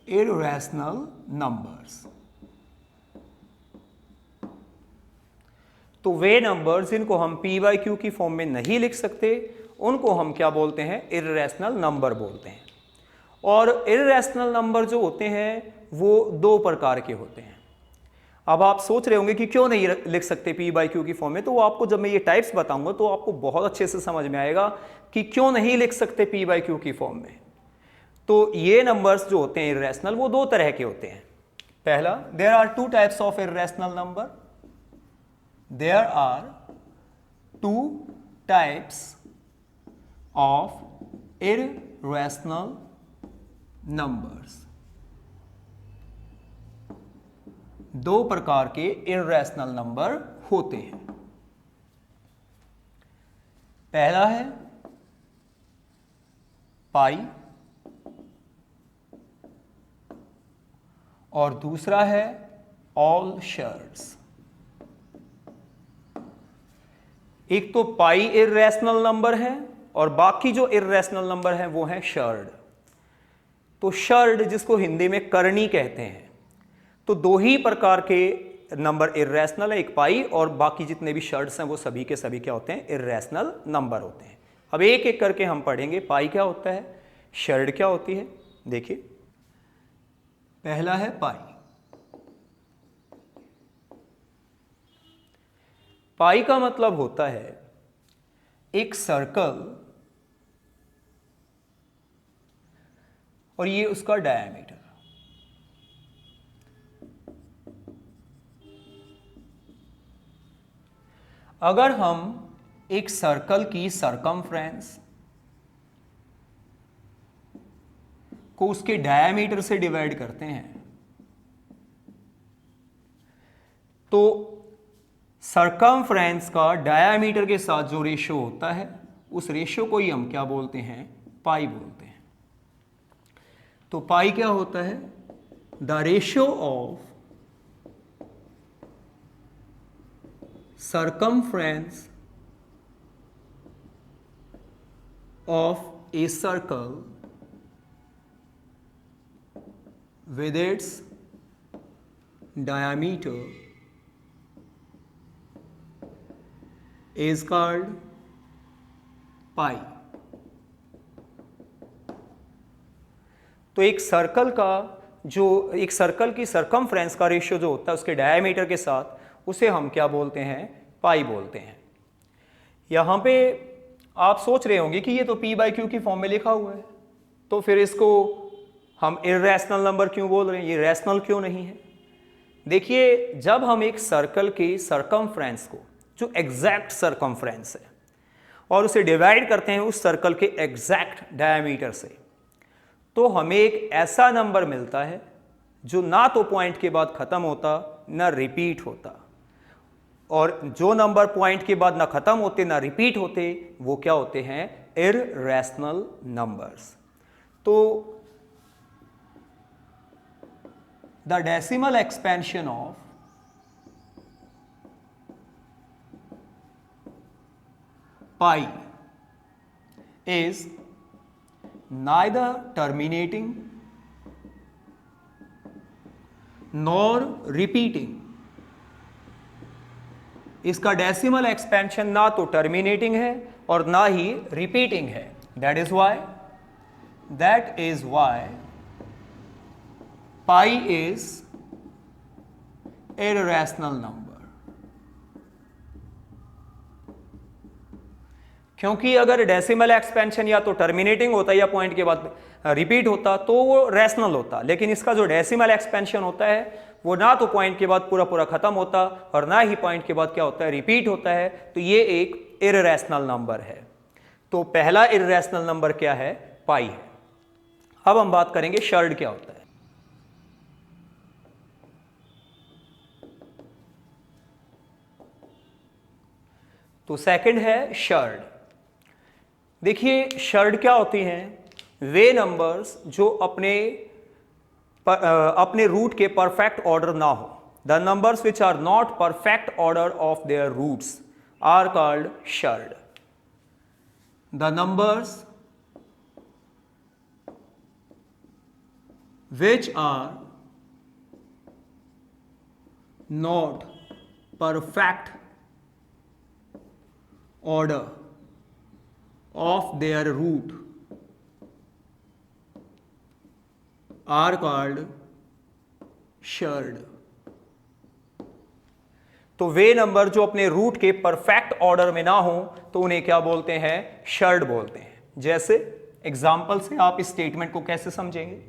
irrational numbers। तो वे नंबर जिनको हम p बाई क्यू की फॉर्म में नहीं लिख सकते, उनको हम क्या बोलते हैं, इररैशनल नंबर बोलते हैं। और इररैशनल नंबर जो होते हैं वो दो प्रकार के होते हैं। अब आप सोच रहे होंगे कि क्यों नहीं लिख सकते पी बाई क्यू की फॉर्म में, तो वो आपको जब मैं ये टाइप्स बताऊंगा तो आपको बहुत अच्छे से समझ में आएगा कि क्यों नहीं लिख सकते पी बाई क्यू की फॉर्म में। तो ये नंबर्स जो होते हैं इर्रेशनल, वो दो तरह के होते हैं। पहला, there are two types of irrational number, there are two types of irrational numbers. दो प्रकार के इर्रेशनल नंबर होते हैं। पहला है पाई और दूसरा है ऑल शर्ड्स। एक तो पाई इर्रेशनल नंबर है और बाकी जो इर्रेशनल नंबर है वो है शर्ड। तो शर्ड जिसको हिंदी में करनी कहते हैं, तो दो ही प्रकार के नंबर इर्रेशनल है, एक पाई और बाकी जितने भी शर्ड्स हैं वो सभी के सभी क्या होते हैं, इर्रेशनल नंबर होते हैं। अब एक एक करके हम पढ़ेंगे, पाई क्या होता है, शर्ड क्या होती है। देखिए, पहला है पाई। पाई का मतलब होता है एक सर्कल और ये उसका डायमीटर। अगर हम एक सर्कल की सरकमफ्रेंस को उसके डायमीटर से डिवाइड करते हैं तो सरकमफ्रेंस का डायमीटर के साथ जो रेशियो होता है उस रेशियो को ही हम क्या बोलते हैं, पाई बोलते हैं। तो पाई क्या होता है, the ratio of circumference of a circle with its diameter is called pi। तो एक सर्कल की सरकमफ्रेंस का रेशियो जो होता है उसके डायमीटर के साथ, उसे हम क्या बोलते हैं, पाई बोलते हैं। यहां पे आप सोच रहे होंगे कि ये तो पी बाई क्यू की फॉर्म में लिखा हुआ है, तो फिर इसको हम इर्रेशनल नंबर क्यों बोल रहे हैं, ये रैशनल क्यों नहीं है। देखिए, जब हम एक सर्कल की सरकमफ्रेंस को, जो एग्जैक्ट सरकमफ्रेंस है, और उसे डिवाइड करते हैं उस सर्कल के एग्जैक्ट डायमीटर से, तो हमें एक ऐसा नंबर मिलता है जो ना तो पॉइंट के बाद खत्म होता ना रिपीट होता। और जो नंबर पॉइंट के बाद ना खत्म होते ना रिपीट होते वो क्या होते हैं, इर्रेशनल नंबर्स। तो the decimal expansion of pi is neither terminating nor repeating। इसका डेसिमल एक्सपेंशन ना तो टर्मिनेटिंग है और ना ही रिपीटिंग है। That is why pi is irrational number. क्योंकि अगर डेसिमल एक्सपेंशन या तो टर्मिनेटिंग होता या पॉइंट के बाद रिपीट होता तो वो रैशनल होता, लेकिन इसका जो डेसिमल एक्सपेंशन होता है वो ना तो पॉइंट के बाद पूरा पूरा खत्म होता और ना ही पॉइंट के बाद क्या होता है, रिपीट होता है। तो ये एक इर्रेशनल नंबर है। तो पहला इर्रेशनल नंबर क्या है, पाई है। अब हम बात करेंगे शर्ड क्या होता है। तो सेकंड है शर्ड। देखिए, शर्ड क्या होती हैं, वे नंबर्स जो अपने रूट के परफेक्ट ऑर्डर ना हो। The numbers which are not perfect order of their roots are called surds. The numbers which are not perfect order of their root are called shard। तो वे नंबर जो अपने रूट के परफेक्ट ऑर्डर में ना हो तो उन्हें क्या बोलते हैं, शर्ड बोलते हैं। जैसे एग्जाम्पल से आप इस स्टेटमेंट को कैसे समझेंगे,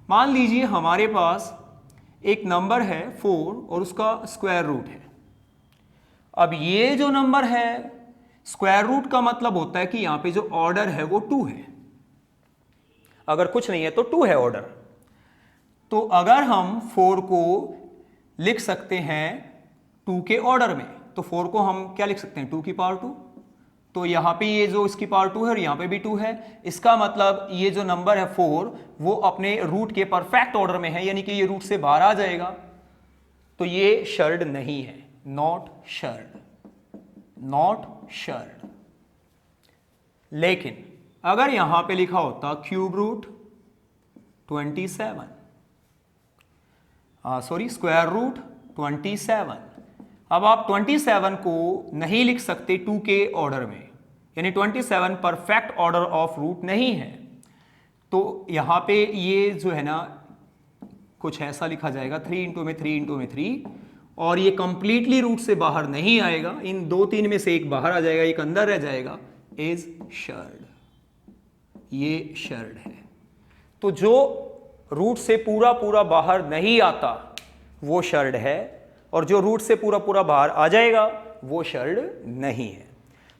मान लीजिए हमारे पास एक नंबर है 4 और उसका स्क्वायर रूट है। अब ये जो नंबर है स्क्वायर रूट का मतलब होता है कि यहां पे जो ऑर्डर है वो 2 है, अगर कुछ नहीं है तो 2 है ऑर्डर। तो अगर हम 4 को लिख सकते हैं 2 के ऑर्डर में, तो 4 को हम क्या लिख सकते हैं, 2 की पावर 2। तो यहां पे ये जो इसकी पावर 2 है और यहां पे भी 2 है, इसका मतलब ये जो नंबर है 4 वो अपने रूट के परफेक्ट ऑर्डर में है, यानी कि ये रूट से बाहर आ जाएगा। तो ये शर्ड नहीं है, नॉट शर्ड, नॉट शर्ड। लेकिन अगर यहां पे लिखा होता cube root 27, sorry square root 27, अब आप 27 को नहीं लिख सकते 2 के ऑर्डर में, यानी 27 परफेक्ट ऑर्डर ऑफ रूट नहीं है। तो यहां पे ये जो है ना कुछ ऐसा लिखा जाएगा 3 इंटू में 3 इंटू में 3, और ये कंप्लीटली रूट से बाहर नहीं आएगा, इन 2-3 में से एक बाहर आ जाएगा, एक अंदर रह जाएगा, इज शर्ड, ये शर्ड है। तो जो रूट से पूरा पूरा बाहर नहीं आता वो शर्ड है, और जो रूट से पूरा पूरा बाहर आ जाएगा वो शर्ड नहीं है।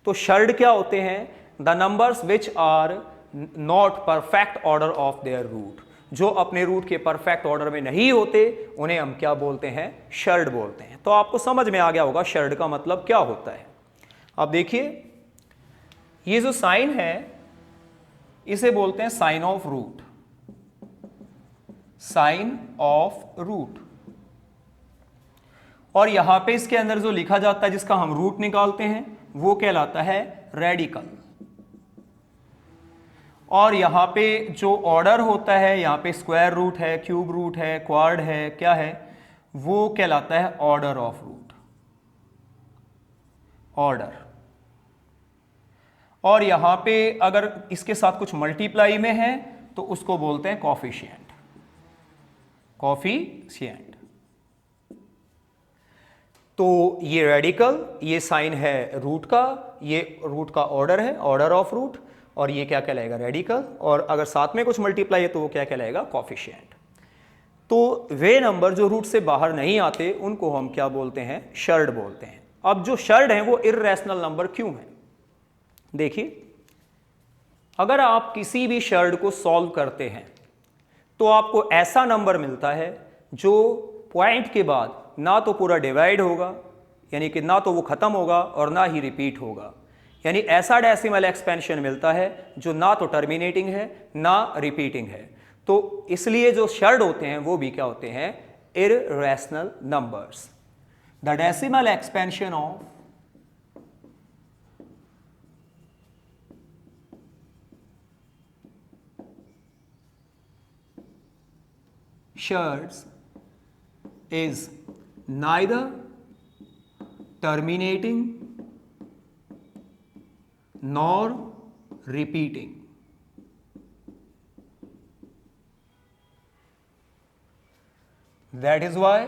तो शर्ड क्या होते हैं, the numbers which are not perfect order of their root, जो अपने रूट के परफेक्ट ऑर्डर में नहीं होते उन्हें हम क्या बोलते हैं, शर्ड बोलते हैं। तो आपको समझ में आ गया होगा शर्ड का मतलब क्या होता है। अब देखिए ये जो साइन है इसे बोलते हैं sign of root, sign of root. और यहां पे इसके अंदर जो लिखा जाता है जिसका हम रूट निकालते हैं वो कहलाता है रेडिकल। और यहां पे जो ऑर्डर होता है, यहां पे स्क्वायर रूट है, क्यूब रूट है, क्वार्ड है, क्या है, वो कहलाता है ऑर्डर ऑफ रूट, ऑर्डर। और यहां पे अगर इसके साथ कुछ मल्टीप्लाई में है तो उसको बोलते हैं कॉफिशिएंट, कॉफिशिएंट। तो ये रेडिकल, ये साइन है रूट का, ये रूट का ऑर्डर है, ऑर्डर ऑफ रूट, और ये क्या कहलाएगा, रेडिकल। और अगर साथ में कुछ मल्टीप्लाई है तो वो क्या कहलाएगा, कॉफिशिएंट। तो वे नंबर जो रूट से बाहर नहीं आते उनको हम क्या बोलते हैं, शर्ड बोलते हैं। अब जो शर्ड हैं वो इर्रेशनल नंबर क्यों हैं, देखिए अगर आप किसी भी शर्ड को सॉल्व करते हैं तो आपको ऐसा नंबर मिलता है जो पॉइंट के बाद ना तो पूरा डिवाइड होगा, यानी कि ना तो वो खत्म होगा और ना ही रिपीट होगा, यानी ऐसा डेसिमल एक्सपेंशन मिलता है जो ना तो टर्मिनेटिंग है ना रिपीटिंग है। तो इसलिए जो शर्ड होते हैं वो भी क्या होते हैं, irrational numbers. The decimal expansion of shards is neither terminating nor repeating. That is why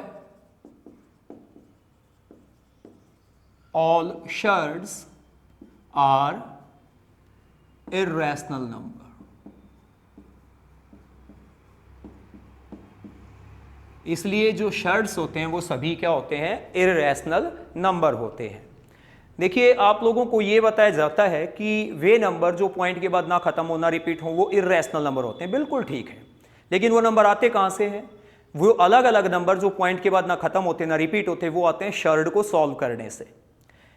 all shards are irrational number. इसलिए जो शर्ड्स होते हैं वो सभी क्या होते हैं, इर्रेशनल नंबर होते हैं। देखिए आप लोगों को ये बताया जाता है कि वे नंबर जो पॉइंट के बाद ना खत्म हो ना रिपीट हो वो इर्रेशनल नंबर होते हैं, बिल्कुल ठीक है। लेकिन वो नंबर आते कहाँ से हैं, वो अलग अलग नंबर जो पॉइंट के बाद ना खत्म होते ना रिपीट होते वो आते हैं शर्ड को सॉल्व करने से।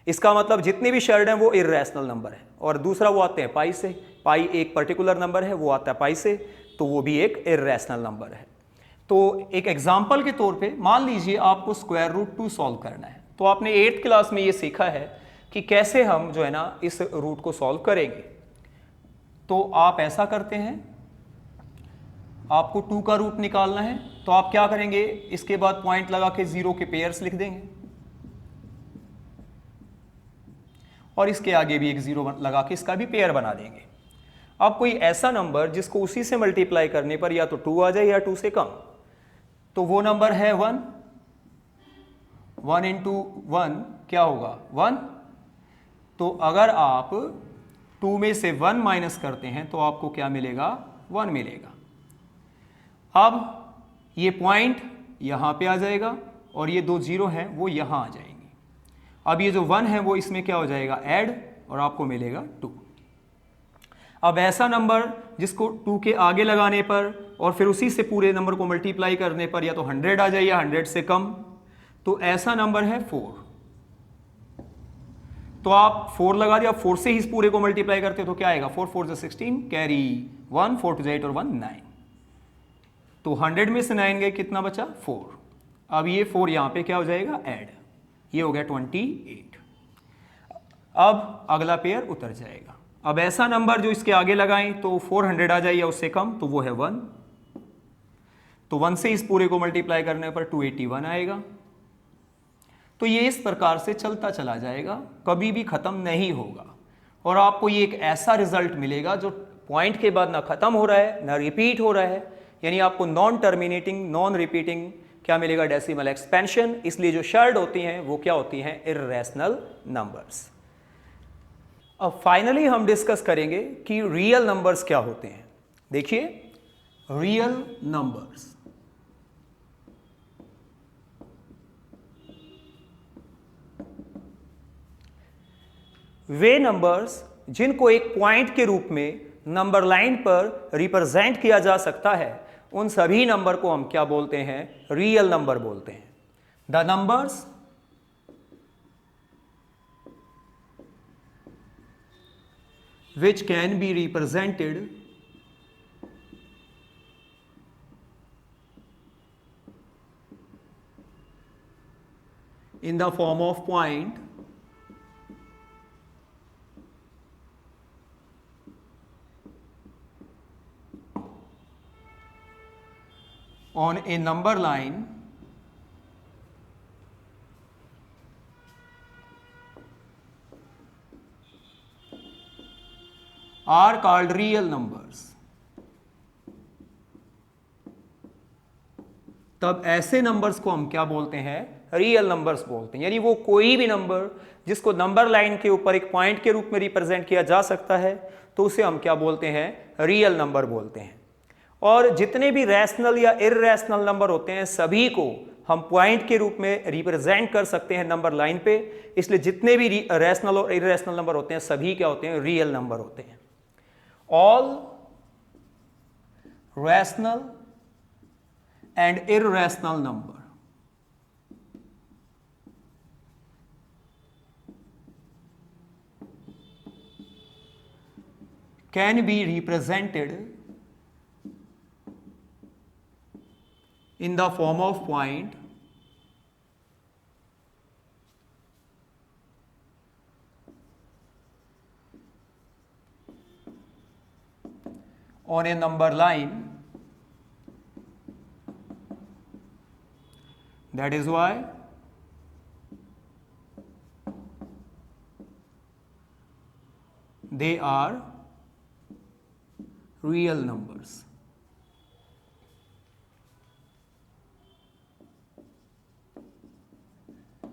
इसका मतलब जितने भी शर्ड हैं वो इर्रेशनल नंबर है। और दूसरा वो आते हैं पाई से, पाई एक पर्टिकुलर नंबर है वो आता है पाई से, तो वो भी एक इर्रेशनल नंबर है। तो एक एग्जाम्पल के तौर पे मान लीजिए आपको स्क्वायर रूट 2 सॉल्व करना है, तो आपने 8th क्लास में ये सीखा है कि कैसे हम जो है ना इस रूट को सॉल्व करेंगे। तो आप ऐसा करते हैं, आपको 2 का रूट निकालना है, तो आप क्या करेंगे, इसके बाद पॉइंट लगा के 0 के पेयर्स लिख देंगे और इसके आगे भी एक 0 लगा के इसका भी पेयर बना देंगे। अब कोई ऐसा नंबर जिसको उसी से मल्टीप्लाई करने पर या तो 2 आ जाए या 2 से कम, तो वो नंबर है 1, 1 इंटू 1 क्या होगा 1। तो अगर आप 2 में से 1 माइनस करते हैं तो आपको क्या मिलेगा 1 मिलेगा। अब ये पॉइंट यहाँ पे आ जाएगा और ये 2 जीरो हैं वो यहाँ आ जाएंगे। अब ये जो 1 है वो इसमें क्या हो जाएगा ऐड और आपको मिलेगा 2। अब ऐसा नंबर जिसको 2 के आगे लगाने पर और फिर उसी से पूरे नंबर को मल्टीप्लाई करने पर या तो 100 आ जाए या 100 से कम, तो ऐसा नंबर है 4। तो आप 4 लगा दिया, 4 से ही इस पूरे को मल्टीप्लाई करते हो तो क्या आएगा 4 4 16 कैरी 1 4 2 8 और 1 9। तो 100 में से 9 गए कितना बचा 4। अब ये 4 यहां पे क्या हो जाएगा ऐड, ये हो गया 28। अब अगला पेयर उतर जाएगा। अब ऐसा नंबर जो इसके आगे लगाएं तो 400 आ जाए या उससे कम, तो वो है 1। तो 1 से इस पूरे को मल्टीप्लाई करने पर 281 आएगा। तो ये इस प्रकार से चलता चला जाएगा, कभी भी खत्म नहीं होगा और आपको ये एक ऐसा रिजल्ट मिलेगा जो पॉइंट के बाद ना खत्म हो रहा है ना रिपीट हो रहा है, यानी आपको नॉन टर्मिनेटिंग नॉन रिपीटिंग क्या मिलेगा डेसिमल एक्सपेंशन। इसलिए जो शर्ड होती हैं वो क्या होती हैं इर्रेशनल नंबर्स। अब फाइनली हम डिस्कस करेंगे कि रियल नंबर्स क्या होते हैं। देखिए रियल नंबर्स वे नंबर्स जिनको एक पॉइंट के रूप में नंबर लाइन पर रिप्रेजेंट किया जा सकता है, उन सभी नंबर को हम क्या बोलते हैं रियल नंबर बोलते हैं। The numbers which can be represented in the form of point on a number line are called real numbers। तब ऐसे नंबर्स को हम क्या बोलते हैं रियल नंबर्स बोलते हैं। यानी वो कोई भी नंबर जिसको नंबर लाइन के ऊपर एक पॉइंट के रूप में रिप्रेजेंट किया जा सकता है तो उसे हम क्या बोलते हैं रियल नंबर बोलते हैं। और जितने भी रैशनल या इर्रेशनल नंबर होते हैं सभी को हम पॉइंट के रूप में रिप्रेजेंट कर सकते हैं नंबर लाइन पे। इसलिए जितने भी रैशनल और इर्रेशनल नंबर होते हैं सभी क्या होते हैं रियल नंबर होते हैं। All rational and irrational number can be represented in the form of point on a number line। That is why they are real numbers।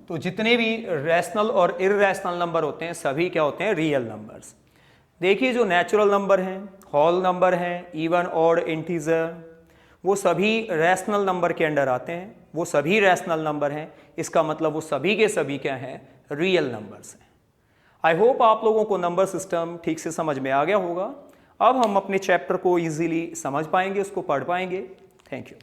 तो जितने भी रैशनल और इर्रेशनल नंबर होते हैं सभी क्या होते हैं रियल नंबर्स। देखिए जो नेचुरल नंबर हैं, होल नंबर हैं, इवन ऑड इंटीजर, वो सभी रैशनल नंबर के अंडर आते हैं, वो सभी रैशनल नंबर हैं। इसका मतलब वो सभी के सभी क्या हैं रियल नंबर्स हैं। आई होप आप लोगों को नंबर सिस्टम ठीक से समझ में आ गया होगा। अब हम अपने चैप्टर को इजीली समझ पाएंगे, उसको पढ़ पाएंगे। Thank you.